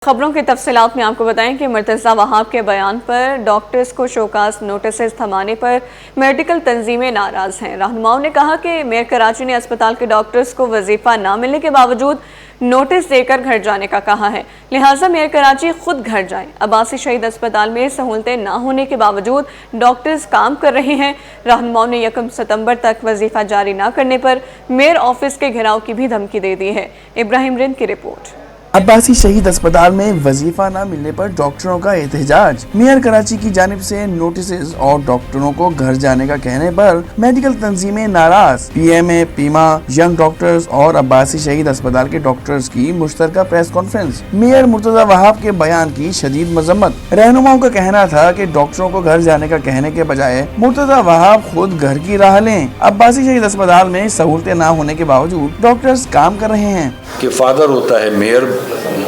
खबरों की तफसीलात में आपको बताएं कि मुर्तज़ा वहाब के बयान पर डॉक्टर्स को शोकास नोटिस थमाने पर मेडिकल तंजीमें नाराज़ हैं। रहनुमाओं ने कहा कि मेयर कराची ने अस्पताल के डॉक्टर्स को वजीफ़ा न मिलने के बावजूद नोटिस देकर घर जाने का कहा है, लिहाजा मेयर कराची खुद घर जाएं। अब्बासी शहीद अस्पताल में सहूलतें न होने के बावजूद डॉक्टर्स काम कर रहे हैं। रहनुमाओं ने 1 सितंबर तक वजीफ़ा जारी न करने पर मेयर ऑफिस के घेराव की भी धमकी दे दी है। इब्राहिम रिंद की रिपोर्ट। अब्बासी शहीद अस्पताल में वजीफा न मिलने पर डॉक्टरों का एहतजाज। मेयर कराची की जानिब से नोटिस और डॉक्टरों को घर जाने का कहने पर मेडिकल तंजीमें नाराज। पीएमए, पीमा, यंग डॉक्टर्स और अब्बासी शहीद अस्पताल के डॉक्टर्स की मुश्तरका press conference. Mayor Murtaza Wahab के बयान की शदीद मजम्मत। रहनुमाओं का कहना था कि डॉक्टरों को घर जाने का कहने के बजाय मुर्तज़ा वहाब खुद घर की राह लें। अब्बासी शहीद अस्पताल में सहूलतें न होने के बावजूद डॉक्टर्स काम कर रहे हैं। कि फादर होता है, मेयर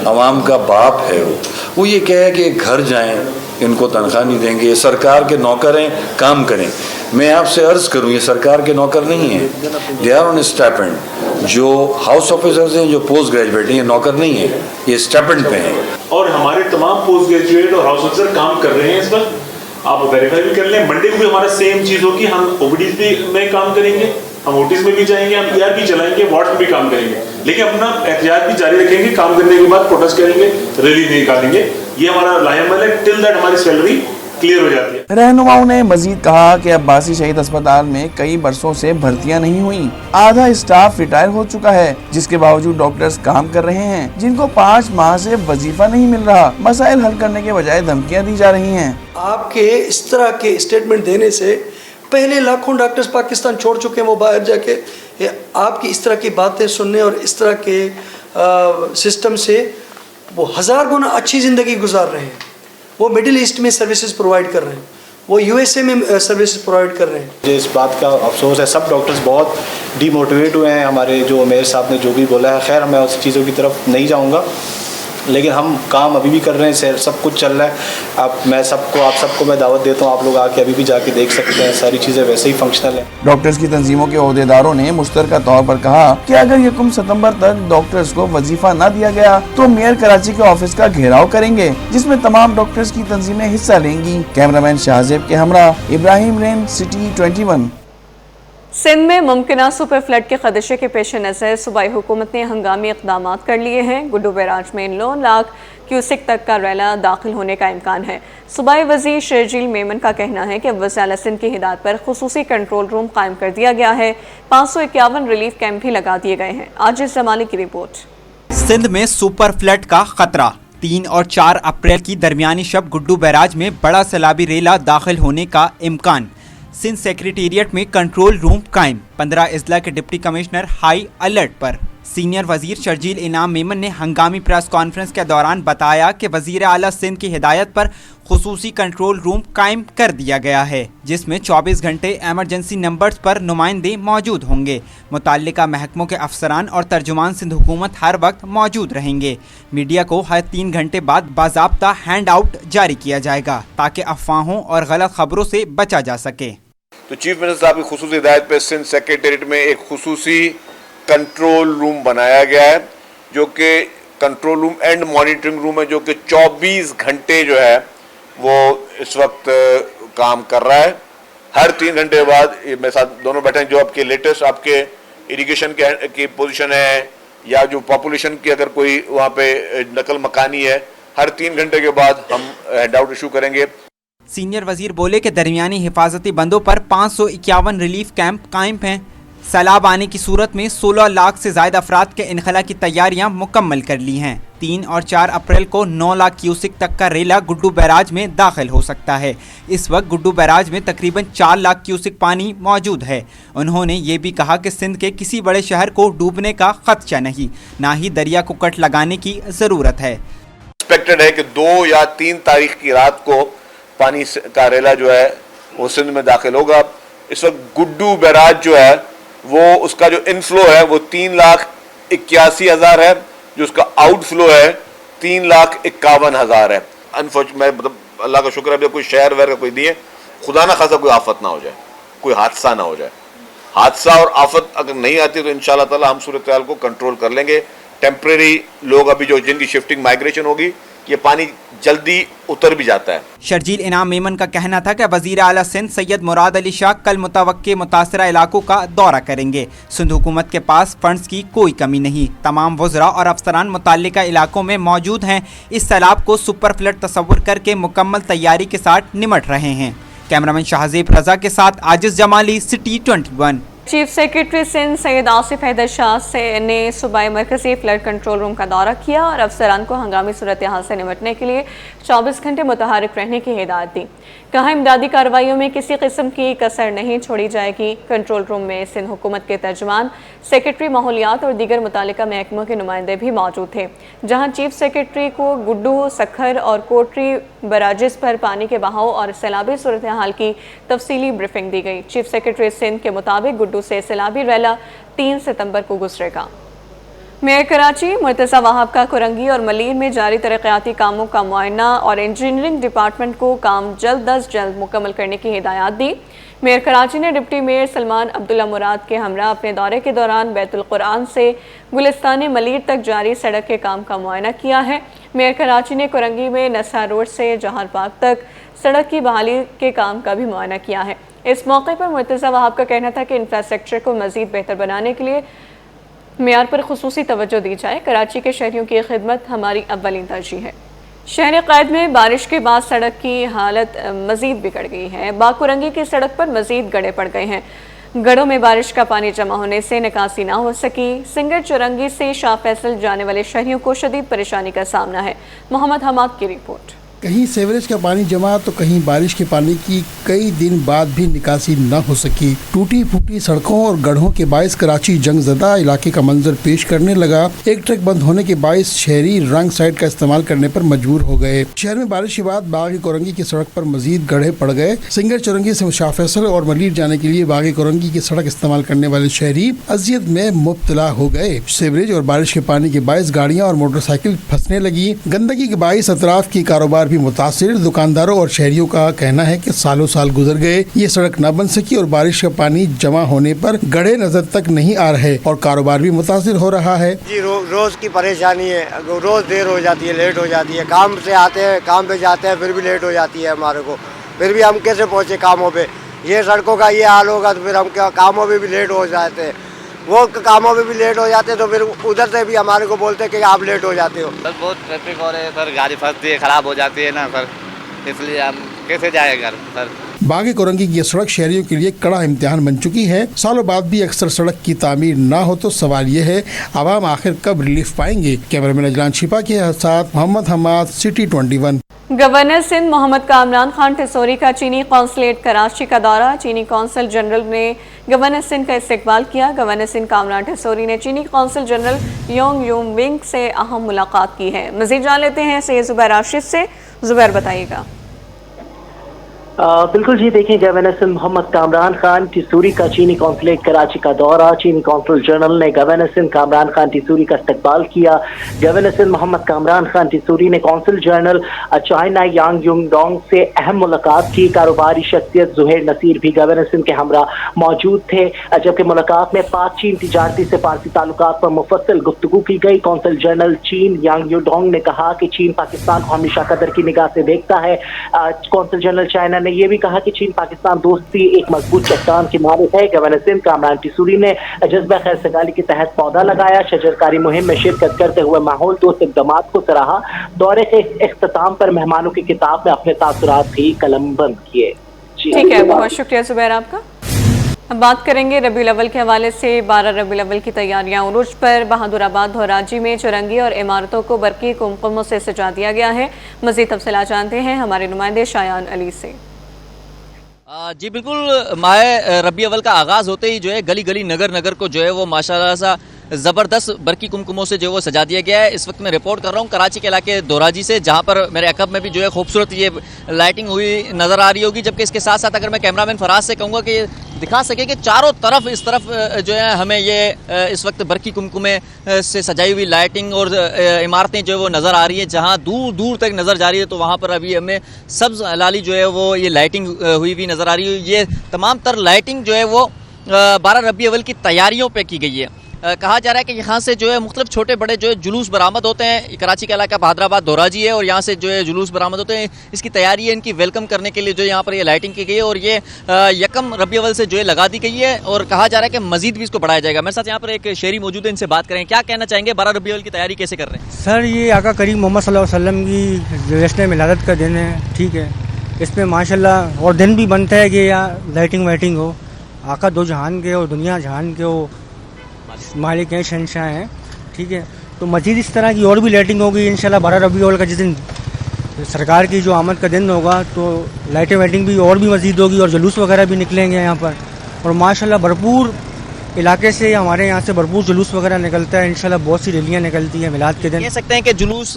अवाम का बाप है, वो ये कहे कि घर जाएं, इनको तनख्वाह नहीं देंगे, ये सरकार के नौकर हैं, काम करें। मैं आपसे अर्ज़ करूं, ये सरकार के नौकर नहीं हैं, दे आर ऑन स्टाइपेंड। जो हाउस ऑफिसर्स हैं, जो पोस्ट ग्रेजुएट हैं, ये नौकर नहीं हैं, ये स्टाइपेंड पे हैं। और हमारे तमाम पोस्ट ग्रेजुएट और हाउस ऑफिसर काम कर रहे हैं इस वक्त, आप वेरीफाई भी कर लें। मंडे को भी हमारा सेम चीज़ होगी, हम ओपीडीज भी में काम करेंगे, हम ओटीज में भी जाएंगे, हम ईआर भी चलाएंगे, वार्ड में भी काम करेंगे, लेकिन अपना एहतियात भी जारी रखेंगे। काम करने के बाद प्रोटेस्ट करेंगे, रैली नहीं निकालेंगे। ये हमारा लाहेमल है टिल दैट हमारी सैलरी क्लियर हो जाती है। रहनुमाओं ने मजीद कहा कि अब्बासी शहीद अस्पताल में कई बरसों से भर्तियां नहीं हुई, आधा स्टाफ रिटायर हो चुका है, जिसके बावजूद डॉक्टर्स काम कर रहे हैं, जिनको 5 माह से वजीफा नहीं मिल रहा। मसाइल हल करने के बजाय धमकियां दी जा रही हैं। आपके इस तरह के स्टेटमेंट देने से पहले लाखों डॉक्टर्स पाकिस्तान छोड़ चुके हैं, वो बाहर जाके आपकी इस तरह की बातें सुनने और इस तरह के सिस्टम से वो 1000 गुना अच्छी ज़िंदगी गुजार रहे हैं। वो मिडिल ईस्ट में सर्विसेज प्रोवाइड कर रहे हैं, वो यूएसए में सर्विसेज प्रोवाइड कर रहे हैं। मुझे इस बात का अफसोस है, सब डॉक्टर्स बहुत डीमोटिवेट हुए हैं। हमारे जो मेयर साहब ने जो भी बोला है, खैर मैं उस चीज़ों की तरफ नहीं जाऊँगा, लेकिन हम काम अभी भी कर रहे हैं, सब कुछ चल रहा है। अब आप सबको मैं दावत देता हूँ, आप लोग आके अभी भी जाके देख सकते हैं, सारी चीज़ें वैसे ही फंक्शनल हैं। डॉक्टर्स की तंजीमों के ओहदेदारों ने मुश्तरका तौर पर कहा कि अगर 1 सितंबर तक डॉक्टर्स को वजीफा न दिया गया तो मेयर कराची के ऑफिस का घेराव करेंगे, जिसमें तमाम डॉक्टर्स की तंजीमें हिस्सा लेंगी। कैमरामैन शाहजेब के हमरा इब्राहिम रेन, सिटी 21। सिंध में मुमकिना सुपर फ्लड के खदशे के पेश नज़र सूबाई हुकूमत ने हंगामी इक़दाम कर लिए हैं। गुड्डू बैराज में 9 लाख क्यूसिक तक का रैला दाखिल होने का इम्कान है। सूबाई वज़ीर शर्जील मेमन का कहना है कि वज़ीर सिंध की हिदायत पर खुसूसी कंट्रोल रूम कायम कर दिया गया है। 551 रिलीफ कैंप भी लगा दिए गए हैं। आज इस जमाने की रिपोर्ट। सिंध में सुपर फ्लड का खतरा। 3 और 4 अप्रैल की दरमियानी शब गुड्डू बैराज में बड़ा सैलाबी रेला दाखिल होने का इम्कान। सिंध सेक्रेटेरिएट में कंट्रोल रूम कायम। 15 अजला के डिप्टी कमिश्नर हाई अलर्ट पर। सीनियर वजीर शर्जील इनाम मेमन ने हंगामी प्रेस कॉन्फ्रेंस के दौरान बताया कि वजीर आला सिंध की हिदायत पर खुसूसी कंट्रोल रूम कायम कर दिया गया है, जिसमें 24 घंटे एमरजेंसी नंबर्स पर नुमाइंदे मौजूद होंगे। मुताल्लिका महकमों के अफसरान और तर्जुमान सिंध हुकूमत हर वक्त मौजूद रहेंगे। मीडिया को हर 3 घंटे बाद बाज़ाब्ता हैंड आउट जारी किया जाएगा ताकि अफवाहों और गलत खबरों से बचा जा सके। तो चीफ मिनिस्टर साहब की खुसूसी हिदायत पर सिंध सेक्रेटेरिएट में एक खुसूसी कंट्रोल रूम बनाया गया है, जो कि control room and monitoring room है, जो कि 24 घंटे जो है वो इस वक्त काम कर रहा है। हर 3 घंटे बाद मेरे साथ दोनों बैठे हैं, जो आपके लेटेस्ट आपके इरिगेशन की पोजीशन है या जो पॉपुलेशन की अगर कोई वहाँ पे नकल मकानी है, हर 3 घंटे के बाद हम हैंड आउट इशू करेंगे। सीनियर वजीर बोले कि दरमियानी हिफाजती बंदों पर 551 रिलीफ कैंप कायम हैं। सैलाब आने की सूरत में 16 लाख से ज़्यादा अफराद के इनखला की तैयारियां मुकम्मल कर ली हैं। 3 और 4 अप्रैल को 9 लाख क्यूसिक तक का रेला गुड्डू बैराज में दाखिल हो सकता है। इस वक्त गुड्डू बैराज में तकरीबन 4 लाख क्यूसिक पानी मौजूद है। उन्होंने ये भी कहा कि सिंध के किसी बड़े शहर को डूबने का खदशा नहीं, ना ही दरिया को कट लगाने की ज़रूरत है। एक्सपेक्टेड है कि 2 या 3 तारीख की रात को पानी का रेला जो है वो सिंध में दाखिल होगा। इस वक्त गुड्डू बैराज जो है वो उसका जो इनफ्लो है वो 3,81,000 है, जो उसका आउटफ्लो है 3,51,000 है। अनफॉर्चुनेट मतलब अल्लाह का शुक्र है कोई शहर वहर का कोई नहीं है, खुदा ना खासा कोई आफत ना हो जाए, कोई हादसा ना हो जाए। हादसा और आफत अगर नहीं आती तो इंशाल्लाह ताला हम सूरत हाल को कंट्रोल कर लेंगे। टेम्परेरी लोग अभी जो जिनकी शिफ्टिंग माइग्रेशन होगी, ये पानी जल्दी उतर भी जाता है। शर्जील इनाम मेमन का कहना था कि वज़ीर आला सिंध सैयद मुराद अली शाह कल मुतवक्के मुतासरा इलाकों का दौरा करेंगे। सिंध हुकूमत के पास फंड्स की कोई कमी नहीं, तमाम वज़रा और अफसरान मुतल्लिका इलाकों में मौजूद हैं। इस सैलाब को सुपर फ्लड तस्वुर करके मुकम्मल तैयारी के साथ निमट रहे हैं। कैमरामैन शाहजेब रजा के साथ Aajiz Jamali, city 21। Chief secretary Sindh Syed Asif Haider Shah ने सूबाई मरकजी फ्लड कंट्रोल रूम का दौरा किया और अफसरान को हंगामी सूरत हाल से निपटने के लिए 24 घंटे मुतहरिक रहने की हिदायत दी। कहा इमदादी कार्रवाइयों में किसी किस्म की कसर नहीं छोड़ी जाएगी। कंट्रोल रूम में सिंध हुकूमत के तर्जमान, सेक्रेटरी माहौलियात और दीगर मुतालिका महकमों के नुमाइंदे भी मौजूद थे, जहाँ चीफ सेक्रेटरी को गुड्डू, सखर और कोटरी बराजिस पर पानी के बहाव और सैलाबी सूरत हाल की तफसीली ब्रीफिंग दी गई। चीफ सेक्रेटरी सिंध के मुताबिक गुड्डू से सैलाबी रैला 3 सितंबर को गुजरेगा। मेयर कराची मुर्तज़ा वहाब का कुरंगी और मलीर में जारी तरक्याती कामों का मुआयना और इंजीनियरिंग डिपार्टमेंट को काम जल्द अज जल्द मुकम्मल करने की हिदायत दी। मेयर कराची ने डिप्टी मेयर सलमान अब्दुल्ला मुराद के हमरा अपने दौरे के दौरान बैतुल कुरान से गुलिस्तान मलीर तक जारी सड़क के काम का मुआयना किया है। मेयर कराची ने कुरंगी में नसा रोड से जहार बाग तक सड़क की बहाली के काम का भी मुआयना किया है। इस मौके पर मुर्तज़ा वहाब का कहना था कि इंफ्रास्ट्रक्चर को मज़ीद बेहतर बनाने के लिए मेयार पर खुसूसी तवज्जो दी जाए। कराची के शहरियों की खिदमत हमारी अव्वलीन तरजीह है। शहर क़ैद में बारिश के बाद सड़क की हालत मज़ीद बिगड़ गई है। बाकुरंगी की सड़क पर मज़ीद गड्ढे पड़ गए हैं। गढ़ों में बारिश का पानी जमा होने से निकासी ना हो सकी। सिंगर चुरंगी से शाह फैसल जाने वाले शहरियों को शदीद परेशानी का सामना है। मोहम्मद हमाद की रिपोर्ट। कहीं सीवरेज का पानी जमा तो कहीं बारिश के पानी की कई दिन बाद भी निकासी न हो सकी। टूटी फूटी सड़कों और गड्ढों के बायस कराची जंगजदा इलाके का मंजर पेश करने लगा। एक ट्रक बंद होने के बायस शहरी रंग साइड का इस्तेमाल करने पर मजबूर हो गए। शहर में बारिश के बाद बागी कोरंगी की सड़क पर मजीद गड्ढे पड़ गए। सिंगर चुरंगी से शाह फैसल और मलीर जाने के लिए बागी कोरंगी की सड़क इस्तेमाल करने वाले शहरी अजियत में मुब्तला हो गए। सीवरेज और बारिश के पानी के बायस गाड़ियाँ और मोटरसाइकिल फंसने लगी। गंदगी के बायस अतराफ की कारोबार भी मुतासिर। दुकानदारों और शहरियों का कहना है कि सालों साल गुजर गए, ये सड़क न बन सकी और बारिश का पानी जमा होने पर गड्ढे नजर तक नहीं आ रहे और कारोबार भी मुतासिर हो रहा है। जी रोज की परेशानी है, रोज देर हो जाती है, लेट हो जाती है। काम से आते हैं, काम पे जाते हैं, फिर भी लेट हो जाती है हमारे को। फिर भी हम कैसे पहुँचे कामों पे? ये सड़कों का ये हाल होगा तो फिर हम कामों में भी लेट हो जाते हैं। वो कामों में भी लेट हो जाते हैं तो फिर उधर से भी हमारे को बोलते हैं कि आप लेट हो जाते हो। सर बहुत ट्रैफिक हो रहे है सर, गाड़ी फंसती है, खराब हो जाती है ना सर, इसलिए हम कैसे जाए घर सर। बागी कोरंगी की सड़क शहरियों के लिए कड़ा इम्तिहान बन चुकी है। सालों बाद भी अक्सर सड़क की तामीर ना हो तो सवाल ये है आवाम आखिर कब रिलीफ पाएंगे। कैमरामैन अजलान शिपा के साथ मोहम्मद हमाद, सिटी 21। गवर्नर सिंध मोहम्मद कामरान खान टिसोरी का चीनी कौंसलेट कराची का दौरा। चीनी कौंसल जनरल ने गवर्नर सिंध का इस्तकबाल किया। गवर्नर सिंध कामरान टिसोरी ने चीनी कौंसल जनरल योंग यूम विंग से अहम मुलाकात की है। मज़ीद जान लेते हैं सैयद ज़ुबैर राशिद से। ज़ुबैर बताइएगा। बिल्कुल जी, देखिए गवर्नर सिंध मोहम्मद कामरान खान टिसूरी का चीनी कौंसलेट कराची का दौरा। चीनी कौंसल जनरल ने गवर्नर सिंध कामरान खान टिसूरी का इस्तकबाल किया। गवर्नर सिंध मोहम्मद कामरान खान टिसूरी ने कौंसल जनरल चाइना यांग युंग डोंग से अहम मुलाकात की। कारोबारी शख्सियत ज़ुहैर नसीर भी गवर्नर सिंध के हमरा मौजूद थे, जबकि मुलाकात में पाक चीन तिजारती से फारसी ताल्लुकात पर मुफस्सल गुफ्तगू की गई। कौंसल जनरल चीन यांग युंग डोंग ने कहा कि चीन पाकिस्तान को हमेशा कदर की निगाह से देखता है। कौंसल जनरल चाइना ने यह भी कहा कि चीन पाकिस्तान दोस्ती एक मजबूत चट्टान की मारत है। गवर्नर सिंध कामरान टिसूरी ने जज्बा खैर सगाली के तहत पौधा लगाया। शजरकारी मुहिम में शिरकत करते हुए माहौल दोस्त इक़दामात को सराहा। दौरे के इख्तिताम पर मेहमानों की किताब में अपने तासुरात भी कलमबंद किए। ठीक है, बहुत शुक्रिया ज़ुबैर आपका। अब बात करेंगे रबीउल अव्वल के हवाले से। 12 रबीउल अव्वल की तैयारियां उरूज पर। बहादुराबाद धोराजी में चुरंगी और इमारतों को बरकी कुमकुमों से सजा दिया गया है। मज़ीद तफसीलात जानते हैं हमारे नुमाइंदे शायान अली से। जी बिल्कुल, माह रबी अव्वल का आगाज़ होते ही जो है गली गली नगर नगर को जो है वो माशाल्लाह सा ज़बरदस्त बरकी कुमकुमों से जो है वो सजा दिया गया है। इस वक्त मैं रिपोर्ट कर रहा हूँ कराची के इलाके दोराजी से, जहाँ पर मेरे अकब में भी जो है खूबसूरत ये लाइटिंग हुई नज़र आ रही होगी। जबकि इसके साथ साथ अगर मैं कैमरामैन फराज से कहूँगा कि दिखा सके कि चारों तरफ इस तरफ जो है हमें ये इस वक्त बरकी कुमकुमे से सजाई हुई लाइटिंग और इमारतें जो है वो नज़र आ रही है। जहाँ दूर दूर तक नज़र जा रही है तो वहाँ पर अभी हमें सब्ज़ लाली जो है वो ये लाइटिंग हुई भी नज़र आ रही है। ये तमाम तर लाइटिंग जो है वो 12 रबी अव्वल की तैयारियों पे की गई है। कहा जा रहा है कि यहाँ से जो है मुख्तलिफ छोटे बड़े जो है जुलूस बरामद होते हैं। कराची का इलाका हैदराबाद दोराजी है और यहाँ से जो है जुलूस बरामद होते हैं। इसकी तैयारी है, इनकी वेलकम करने के लिए जो यहाँ पर ये लाइटिंग की गई है और ये यकम रबी अव्वल से जो है लगा दी गई है और कहा जा रहा है कि मजीद भी इसको बढ़ाया जाएगा। मेरे साथ यहाँ पर एक शहरी मौजूद है, इनसे बात करें। क्या कहना चाहेंगे, 12 रबी अव्वल की तैयारी कैसे कर रहे हैं? सर ये आका करीम मोहम्मद सल्लल्लाहु अलैहि वसल्लम की जश्न मिलादत का दिन है, ठीक है। इसमें माशाल्लाह और दिन भी बनता है कि यहाँ लाइटिंग वाइटिंग हो। आका दो जहान के और दुनिया जहान के वो मालिक हैं, शहंशाह हैं, ठीक है। तो मज़ीद इस तरह की और भी लाइटिंग होगी इंशाल्लाह। 12 रबी अव्वल का जिस दिन सरकार की जो आमद का दिन होगा तो लाइटिंग वाइटिंग भी और भी मज़ीद होगी और जुलूस वगैरह भी निकलेंगे यहाँ पर। और माशाल्लाह भरपूर इलाके से हमारे यहाँ से भरपूर जुलूस वगैरह निकलता है। इंशाल्लाह बहुत सी रैलियाँ निकलती हैं मिलाद के दिन। कह सकते हैं कि जुलूस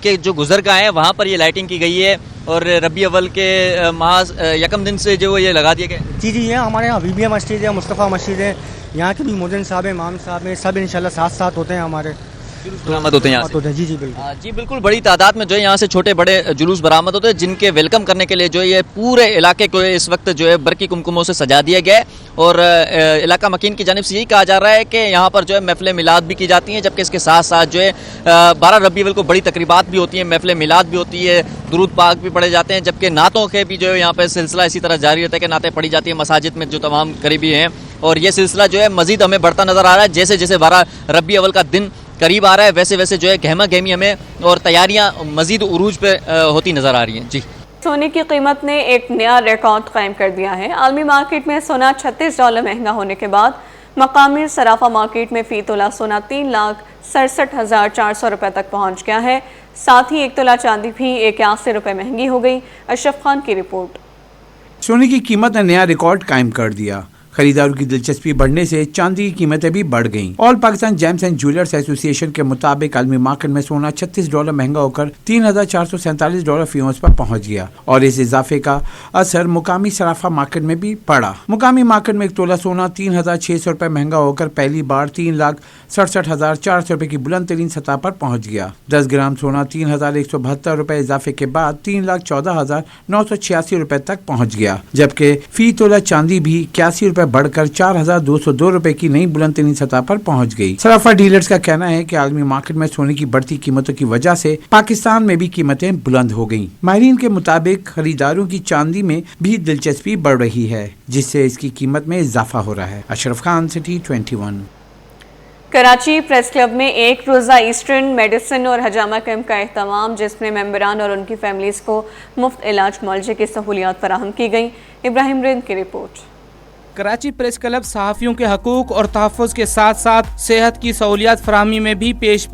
के जो गुजरगाह हैं वहाँ पर ये लाइटिंग की गई है और रबी अव्वल के माह यकम दिन से जो ये लगा दिए गए। जी जी, यहाँ हमारे यहाँ हबीबिया मस्जिद है, मुस्तफ़ा मस्जिद है, यहाँ के भी मुअज्जिन साहब हैं, इमाम साहब हैं, सब इंशाल्लाह साथ साथ होते हैं हमारे बरामद होते हैं यहाँ से। जी जी बिल्कुल। जी बिल्कुल, बड़ी तादाद में जो है यहाँ से छोटे बड़े जुलूस बरामद होते हैं जिनके वेलकम करने के लिए जो है ये पूरे इलाके को इस वक्त जो है बरकी कुमकुमों से सजा दिया गया है। और इलाका मकीन की जानिब से यही कहा जा रहा है कि यहाँ पर जो है महफिल मिलाद भी की जाती हैं, जबकि इसके साथ साथ जो है 12 रबी अव्वल को बड़ी तकरीबात भी होती हैं, महफिल मिलाद भी होती है, दुरूद पाक भी पढ़े जाते हैं, जबकि नातों के भी जो है यहाँ पर सिलसिला इसी तरह जारी रहता है कि नातें पढ़ी जाती हैं मसाजिद में जो तमाम करीबी हैं। और ये सिलसिला जो है मज़ीद हमें बढ़ता नज़र आ रहा है। जैसे जैसे 12 रबी अव्वल का दिन करीब आ रहा है वैसे वैसे जो है गहमा गहमी हमें और तैयारियाँ मज़ीद उरूज पे होती नज़र आ रही हैं। जी, सोने की कीमत ने एक नया रिकॉर्ड कायम कर दिया है। आलमी मार्केट में सोना $36 महंगा होने के बाद मकामी सराफा मार्केट में फ़ी तोला सोना 3,67,400 रुपये तक पहुँच गया है। साथ ही 1 तोला चांदी भी 81 रुपये महंगी हो गई। अशरफ खान की रिपोर्ट। सोने की कीमत ने नया रिकॉर्ड कायम कर दिया। खरीदारों की दिलचस्पी बढ़ने से चांदी की कीमतें भी बढ़ गईं। All Pakistan James and jewellers association के मुताबिक आलमी मार्केट में सोना $36 महंगा होकर $3,447 फी औंस पर पहुंच गया और इस इजाफे का असर मुकामी सराफा मार्केट में भी पड़ा। मुकामी मार्केट में 1 तोला सोना $3,600 रुपये महंगा होकर पहली बार 3,67,400 रुपये की बुलंद तरीन सतह पर पहुंच गया। 10 ग्राम सोना $3,172 रुपये इजाफे के बाद 3,14,986 रुपये तक पहुंच गया, जबकि फी तोला चांदी भी 81 रुपये बढ़कर 4,202 रुपए की नई बुलंद तरीन सतह पर पहुंच गई। सराफा डीलर्स का कहना है कि आलमी मार्केट में सोने की बढ़ती कीमतों की वजह से पाकिस्तान में भी कीमतें बुलंद हो गईं। माहिरीन के मुताबिक खरीदारों की चांदी में भी दिलचस्पी बढ़ रही है, जिससे इसकी कीमत में इजाफा हो रहा है। Ashraf Khan, city 21। Karachi press club में एक रोज़ा ईस्टर्न मेडिसिन और हजामा कैंप का एहतमाम, जिसमें मेंबरान और उनकी फैमिलीज़ को मुफ्त इलाज मुआलजे की सहूलियात फराहम की गई। इब्राहिम रिंद की रिपोर्ट। कराची प्रेस क्लब सहाफ़ियों के हकूक़ और तहफ़्फ़ुज़ के साथ साथ सेहत की सहूलियात फराहमी में भी पेश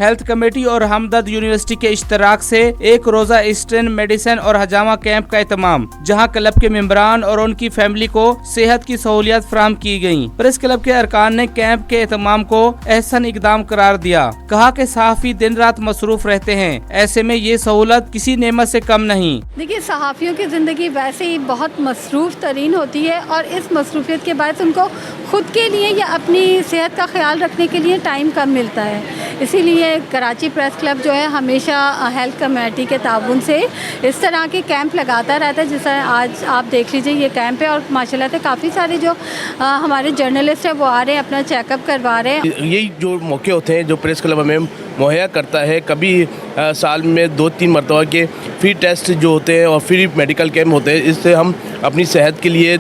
हेल्थ कमेटी और हमदर्द यूनिवर्सिटी के इश्तराक से एक रोज़ा ईस्टर्न मेडिसिन और हजामा कैंप का एहतमाम, जहां क्लब के मेंबरान और उनकी फैमिली को सेहत की सहूलियात फराहम की गयी। प्रेस क्लब के अरकान ने कैंप के एहतमाम को एहसन इकदाम करार दिया। कहा कि सहाफ़ी दिन रात मसरूफ रहते हैं, ऐसे में ये सहूलत किसी नेमत से कम नहीं। देखिए, सहाफ़ियों की ज़िंदगी वैसे ही बहुत मसरूफ़ तरीन होती है और इस मसरूफियत के बाद उनको खुद के लिए या अपनी सेहत का ख्याल रखने के लिए टाइम कम मिलता है। इसीलिए कराची प्रेस क्लब जो है हमेशा हेल्थ कमेटी के ताउन से इस तरह के कैंप लगाता रहता है। जैसे आज आप देख लीजिए ये कैंप है और माशाल्लाह से काफ़ी सारे जो हमारे जर्नलिस्ट हैं वो आ रहे हैं, अपना चेकअप करवा रहे हैं। यही जो मौके होते हैं जो प्रेस क्लब हमें मुहैया करता है, कभी साल में 2-3 मरतबा के फ्री टेस्ट जो होते हैं और फ्री मेडिकल कैंप होते हैं, इससे हम अपनी सेहत के लिए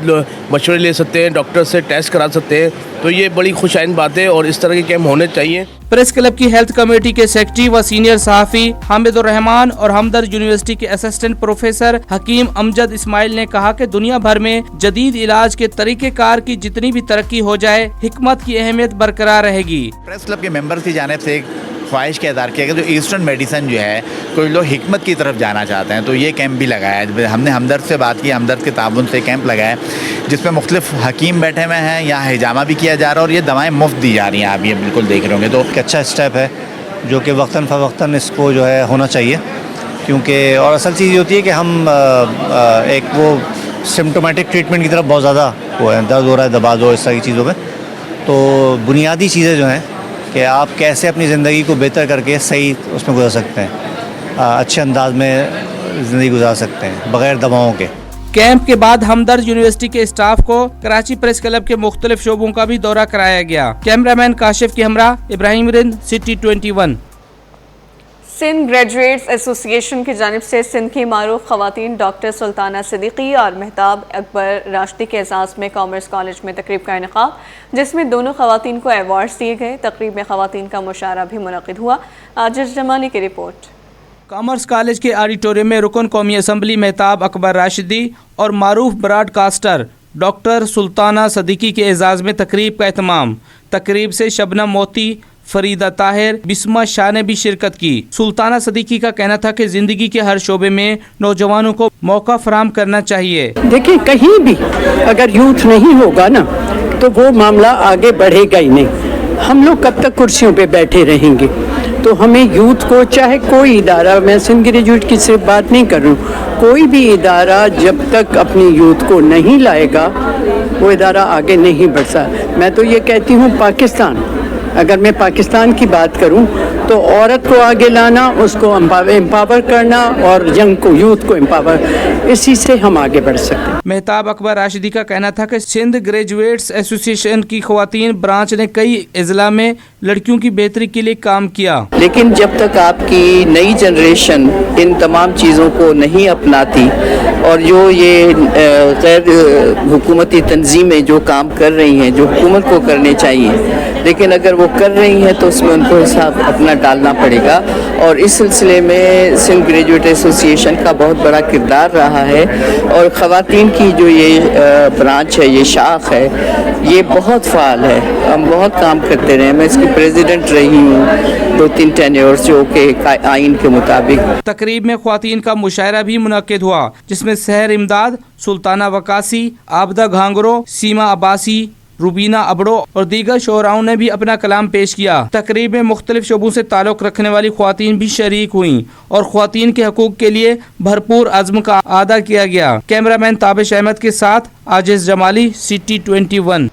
मशवरे ले सकते हैं, डॉक्टर से टेस्ट करा सकते हैं। तो ये बड़ी खुशाइन बात है और इस तरह के कैंप होने चाहिए। प्रेस क्लब की हेल्थ कमेटी के सेक्रेटरी व सीनियर सहाफ़ी हामिदुर रहमान और हमदर्द यूनिवर्सिटी के असिस्टेंट प्रोफेसर हकीम अमजद इस्माइल ने कहा कि दुनिया भर में जदीद इलाज के तरीक़ेकार की जितनी भी तरक्की हो जाए, हिकमत की अहमियत बरकरार रहेगी। प्रेस क्लब के मेंबर्स की जानिब से ख्वाहिश का इज़हार किया कि जो ईस्टर्न मेडिसिन जो है, कोई लोग हिकमत की तरफ जाना चाहते हैं तो ये कैंप भी लगाया है। हमने हमदर्द से बात की, हमदर्द के ताउन से कैंप लगाया जिसमें मुख्तलिफ हकीम बैठे हुए हैं, यहाँ हिजामा भी किया जा रहा है और ये दवाएं मुफ्त दी जा रही हैं। आप ये बिल्कुल देख रहे होंगे, तो एक अच्छा स्टेप है जो कि वक्तन फ़वक्तन इसको जो है होना चाहिए, क्योंकि और असल चीज़ ये होती है कि हम एक वो सिम्टोमेटिक ट्रीटमेंट की तरफ बहुत ज़्यादा वो है, दर्द हो रहा है, दबाव हो, इस तरह की चीज़ों में। तो बुनियादी चीज़ें जो हैं कि आप कैसे अपनी ज़िंदगी को बेहतर करके सही उसमें गुजार सकते हैं, अच्छे अंदाज में ज़िंदगी गुजार सकते हैं बग़ैर दवाओं के। कैंप के बाद हमदर्द यूनिवर्सिटी के स्टाफ को कराची प्रेस क्लब के मुख्तलिफ शोबों का भी दौरा कराया गया। कैमरामैन काशिफ के हमरा Ibrahim Rind, city 21। Sindh graduates association की जानिब से सिंध की मारूफ खवातीन डॉक्टर सुल्ताना सिद्दीकी और मेहताब अकबर राशिदी के एजाज़ में कॉमर्स कॉलेज में तकरीब का इनेकाब, जिसमें दोनों खवातीन को अवार्ड्स दिए गए। तकरीब में खवातीन का मुशायरा भी मुनक़िद हुआ। आजिज़ जमाली की रिपोर्ट। कॉमर्स कॉलेज के ऑडिटोरियम में रुकन कौमी असम्बली मेहताब अकबर राशिदी और मारूफ ब्रॉडकास्टर डॉक्टर सुल्ताना सिद्दीकी के एजाज़ में तकरीब का एहतमाम। तकरीब से शबनम मोती, फरीदा ताहिर, बिस्मा शाह ने भी शिरकत की। सुल्ताना सिद्दीकी का कहना था कि जिंदगी के हर शोबे में नौजवानों को मौका फराहम करना चाहिए। देखिए, कहीं भी अगर यूथ नहीं होगा ना तो वो मामला आगे बढ़ेगा ही नहीं। हम लोग कब तक कुर्सियों पे बैठे रहेंगे? तो हमें यूथ को, चाहे कोई इदारा, मैं सिंध ग्रेजुएट की सिर्फ बात नहीं कर रही हूँ, कोई भी इदारा जब तक अपनी यूथ को नहीं लाएगा वो इदारा आगे नहीं बढ़ सकता। मैं तो ये कहती हूँ, पाकिस्तान, अगर मैं पाकिस्तान की बात करूं तो औरत को आगे लाना, उसको एम्पावर करना और यंग को, यूथ को एम्पावर, इसी से हम आगे बढ़ सकते हैं। मेहताब अकबर राशिदी का कहना था कि सिंध ग्रेजुएट्स एसोसिएशन की खवातीन ब्रांच ने कई अजला में लड़कियों की बेहतरी के लिए काम किया। लेकिन जब तक आपकी नई जनरेशन इन तमाम चीज़ों को नहीं अपनाती और जो ये गैर हुकूमती तंजीमें जो काम कर रही हैं, जो हुकूमत को करने चाहिए, लेकिन अगर वो कर रही हैं तो उसमें उनको हिसाब अपना डालना पड़ेगा। और इस सिलसिले में सिंध ग्रेजुएट एसोसिएशन का बहुत बड़ा किरदार रहा है और ख़वातीन की जो ये ब्रांच है, ये शाख है, ये बहुत फ़ाल है। हम बहुत काम करते रहे। मैं इसकी प्रेसिडेंट रही हूँ 2-3 टेन्योर्स, जो कि आइन के मुताबिक। तकरीब में ख़वातीन का मुशायरा भी मुनक़िद हुआ, जिसमें सहर इमदाद, सुल्ताना वकासी, आबदा घांगरो, सीमा अब्बासी, रुबीना अबड़ो और दीगर शोराओं ने भी अपना कलाम पेश किया। तकरीब में मुख्तलिफ शोबों से ताल्लुक़ रखने वाली ख़वातीन भी शरीक हुईं और ख़वातीन के हकूक़ के लिए भरपूर अज़्म का अदा किया गया। कैमरामैन ताबिश अहमद के साथ आजिज़ जमाली, सिटी 21।